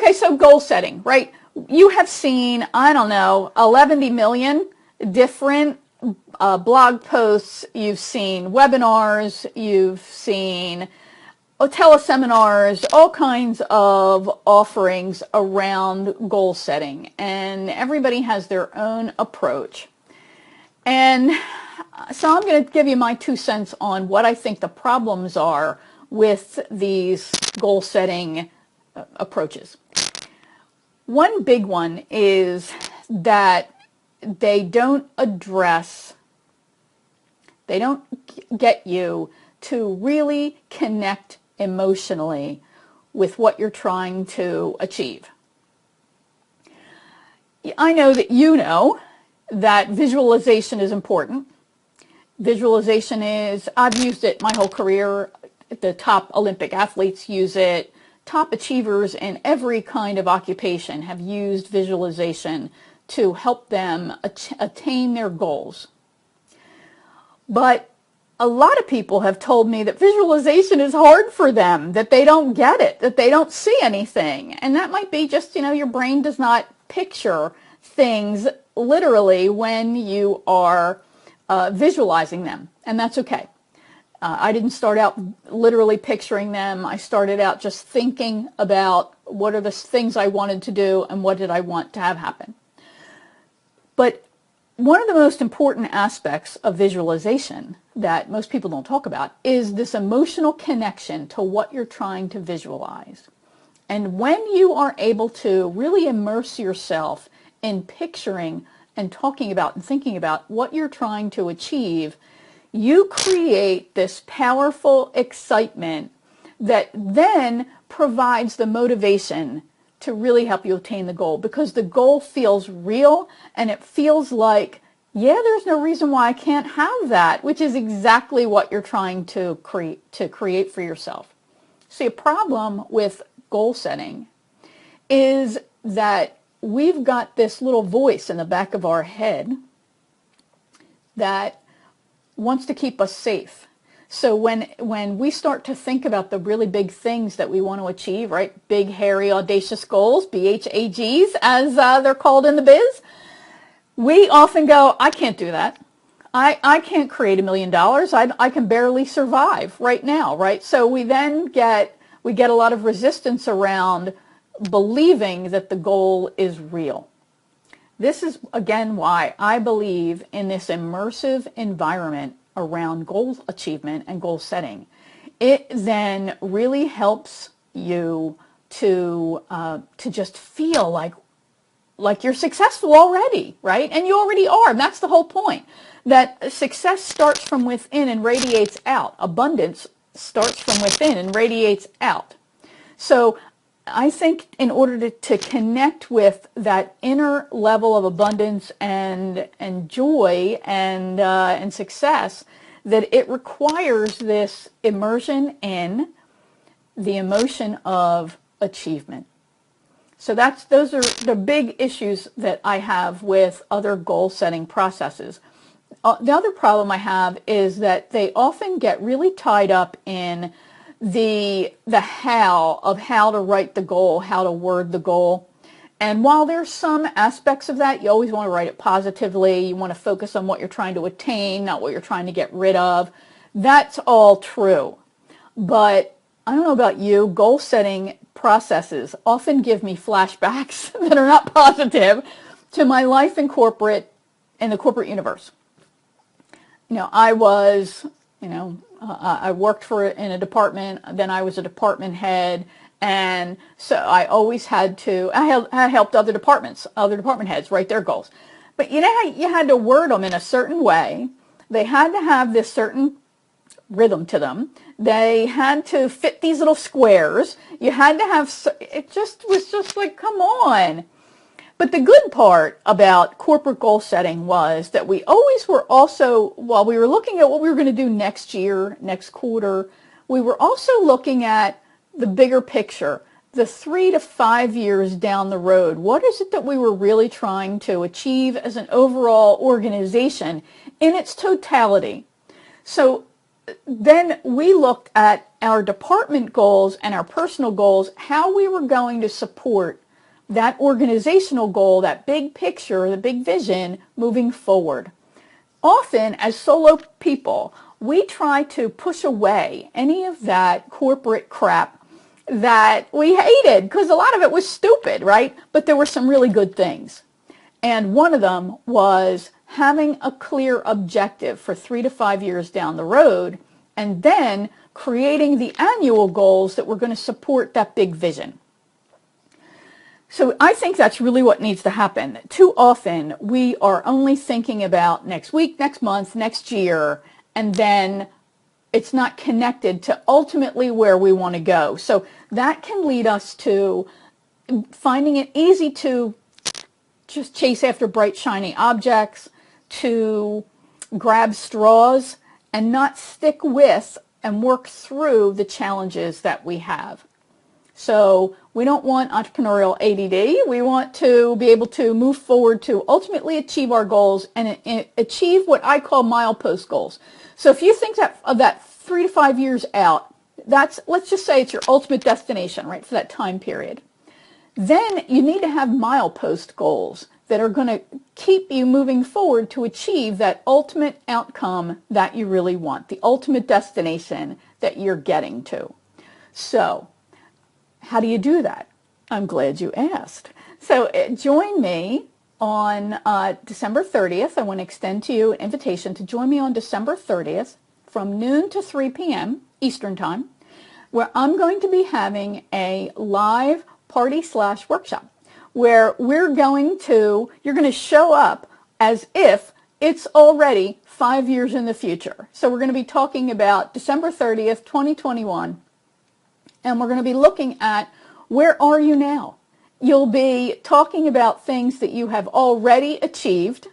Okay, so goal setting, right? You have seen, I don't know, 11 million different blog posts. You've seen webinars. You've seen teleseminars, all kinds of offerings around goal setting. And everybody has their own approach. And so I'm going to give you my 2 cents on what I think the problems are with these goal setting approaches. One big one is that they don't get you to really connect emotionally with what you're trying to achieve. I know that you know that visualization is important. Visualization is, I've used it my whole career. The top Olympic athletes use it. Top achievers in every kind of occupation have used visualization to help them attain their goals. But a lot of people have told me that visualization is hard for them, that they don't get it, that they don't see anything. And that might be just, your brain does not picture things literally when you are visualizing them. And that's okay. I didn't start out literally picturing them. I started out just thinking about what are the things I wanted to do and what did I want to have happen. But one of the most important aspects of visualization that most people don't talk about is this emotional connection to what you're trying to visualize. And when you are able to really immerse yourself in picturing and talking about and thinking about what you're trying to achieve, you create this powerful excitement that then provides the motivation to really help you attain the goal, because the goal feels real and it feels like, yeah, there's no reason why I can't have that, which is exactly what you're trying to create for yourself. See, a problem with goal setting is that we've got this little voice in the back of our head that wants to keep us safe. So when we start to think about the really big things that we want to achieve, right? Big, hairy, audacious goals, BHAGs, as they're called in the biz, we often go, I can't do that. I can't create $1 million. I can barely survive right now, right? So we then get a lot of resistance around believing that the goal is real. This is, again, why I believe in this immersive environment around goal achievement and goal setting. It then really helps you to just feel like you're successful already, right? And you already are. And that's the whole point. That success starts from within and radiates out. Abundance starts from within and radiates out. So I think in order to connect with that inner level of abundance and joy and success, that it requires this immersion in the emotion of achievement. So those are the big issues that I have with other goal setting processes. The other problem I have is that they often get really tied up in the how to write the goal, how to word the goal. And while there's some aspects of that, you always want to write it positively. You want to focus on what you're trying to attain, not what you're trying to get rid of. That's all true. But I don't know about you, goal setting processes often give me flashbacks that are not positive to my life in the corporate universe. I was, I worked in a department, then I was a department head, and so I always I helped other department heads write their goals. But you had to word them in a certain way. They had to have this certain rhythm to them. They had to fit these little squares. You had to have, it was just like, come on. But the good part about corporate goal setting was that we always were also, while we were looking at what we were going to do next year, next quarter, we were also looking at the bigger picture, the 3 to 5 years down the road. What is it that we were really trying to achieve as an overall organization in its totality? So then we looked at our department goals and our personal goals, how we were going to support that organizational goal, that big picture, the big vision moving forward. Often, as solo people, we try to push away any of that corporate crap that we hated, because a lot of it was stupid, right? But there were some really good things. And one of them was having a clear objective for 3 to 5 years down the road, and then creating the annual goals that were going to support that big vision. So I think that's really what needs to happen. Too often we are only thinking about next week, next month, next year, and then it's not connected to ultimately where we want to go. So that can lead us to finding it easy to just chase after bright, shiny objects, to grab straws, and not stick with and work through the challenges that we have. So we don't want entrepreneurial ADD. We want to be able to move forward to ultimately achieve our goals and achieve what I call milepost goals. So if you think of that 3 to 5 years out, let's just say it's your ultimate destination, right, for that time period. Then you need to have milepost goals that are going to keep you moving forward to achieve that ultimate outcome that you really want, the ultimate destination that you're getting to. So how do you do that? I'm glad you asked. So join me on December 30th. I want to extend to you an invitation to join me on December 30th from noon to 3 p.m. Eastern Time, where I'm going to be having a live party/workshop where you're going to show up as if it's already 5 years in the future. So we're going to be talking about December 30th, 2021. And we're going to be looking at where are you now? You'll be talking about things that you have already achieved.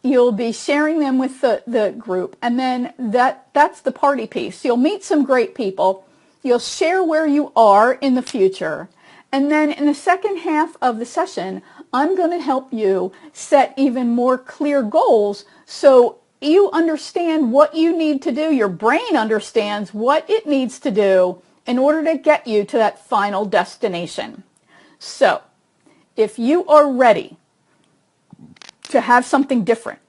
You'll be sharing them with the group. And then that's the party piece. You'll meet some great people. You'll share where you are in the future. And then in the second half of the session, I'm going to help you set even more clear goals so you understand what you need to do. Your brain understands what it needs to do in order to get you to that final destination. So, if you are ready to have something different,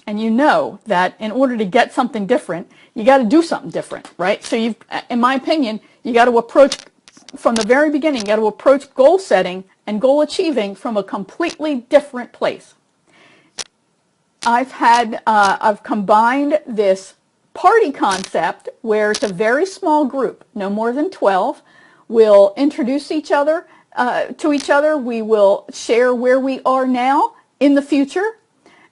and you know that in order to get something different, you got to do something different, right? So in my opinion, you got to approach, from the very beginning, you got to approach goal setting and goal achieving from a completely different place. I've combined this party concept where it's a very small group, no more than 12. We'll introduce each other to each other. We will share where we are now in the future,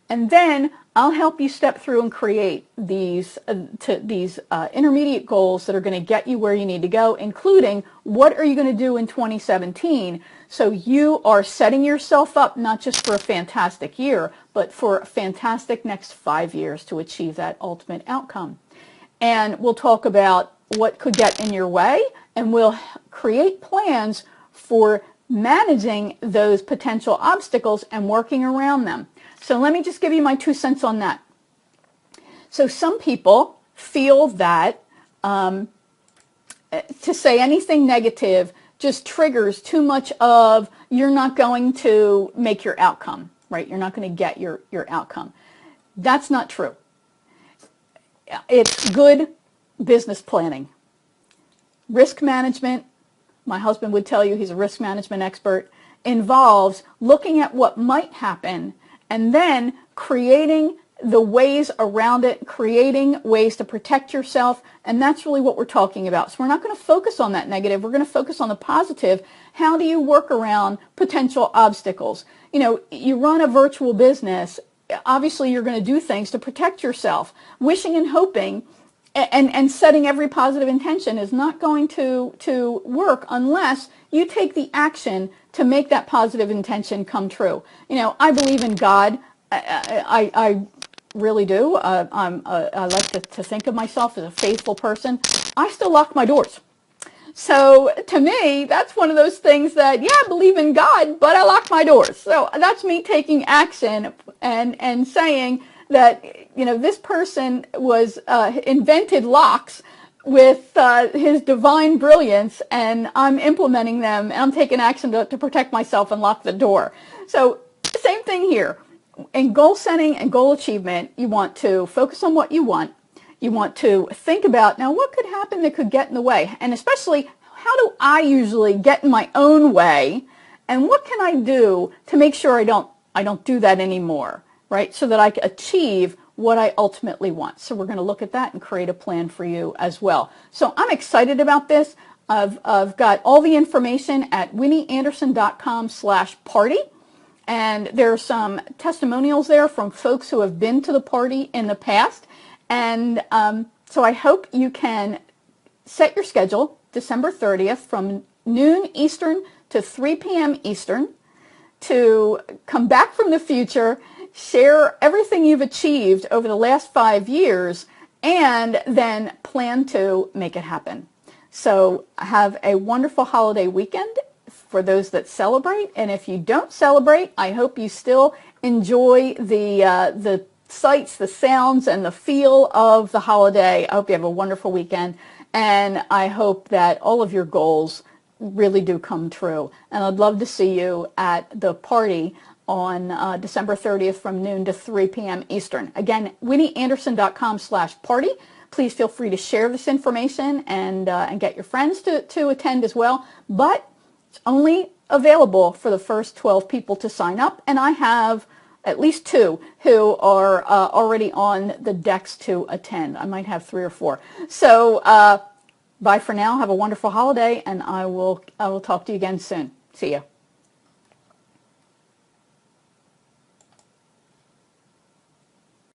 and then I'll help you step through and create these intermediate goals that are going to get you where you need to go, including what are you going to do in 2017 so you are setting yourself up not just for a fantastic year, but for a fantastic next 5 years to achieve that ultimate outcome. And we'll talk about what could get in your way, and we'll create plans for managing those potential obstacles and working around them. So let me just give you my 2 cents on that. So some people feel that to say anything negative just triggers too much of you're not going to make your outcome, right? You're not going to get your outcome. That's not true. It's good business planning. Risk management, my husband would tell you he's a risk management expert, involves looking at what might happen and then creating the ways around it, creating ways to protect yourself, and that's really what we're talking about. So we're not going to focus on that negative. We're going to focus on the positive. How do you work around potential obstacles? You know, you run a virtual business. Obviously, you're going to do things to protect yourself. Wishing and hoping and setting every positive intention is not going to work unless you take the action to make that positive intention come true. You know, I believe in God. I really do. I like to think of myself as a faithful person. I still lock my doors. So to me, that's one of those things that, yeah, I believe in God, but I lock my doors. So that's me taking action and saying that, you know, this person was invented locks with his divine brilliance, and I'm implementing them, and I'm taking action to protect myself and lock the door. So same thing here. In goal setting and goal achievement, you want to focus on what you want. You want to think about, now what could happen that could get in the way? And especially, how do I usually get in my own way? And what can I do to make sure I don't do that anymore, right? So that I can achieve what I ultimately want. So we're going to look at that and create a plan for you as well. So I'm excited about this. I've got all the information at winnieanderson.com/party. And there are some testimonials there from folks who have been to the party in the past. And so I hope you can set your schedule December 30th from noon Eastern to 3 p.m. Eastern to come back from the future, share everything you've achieved over the last 5 years, and then plan to make it happen. So have a wonderful holiday weekend for those that celebrate. And if you don't celebrate, I hope you still enjoy the sights, the sounds, and the feel of the holiday. I hope you have a wonderful weekend. And I hope that all of your goals really do come true. And I'd love to see you at the party on December 30th from noon to 3 p.m. Eastern. Again, winnieanderson.com/party. Please feel free to share this information and get your friends to attend as well. But it's only available for the first 12 people to sign up. And I have at least 2 who are already on the decks to attend. I might have 3 or 4. So bye for now. Have a wonderful holiday, and I will talk to you again soon. See ya.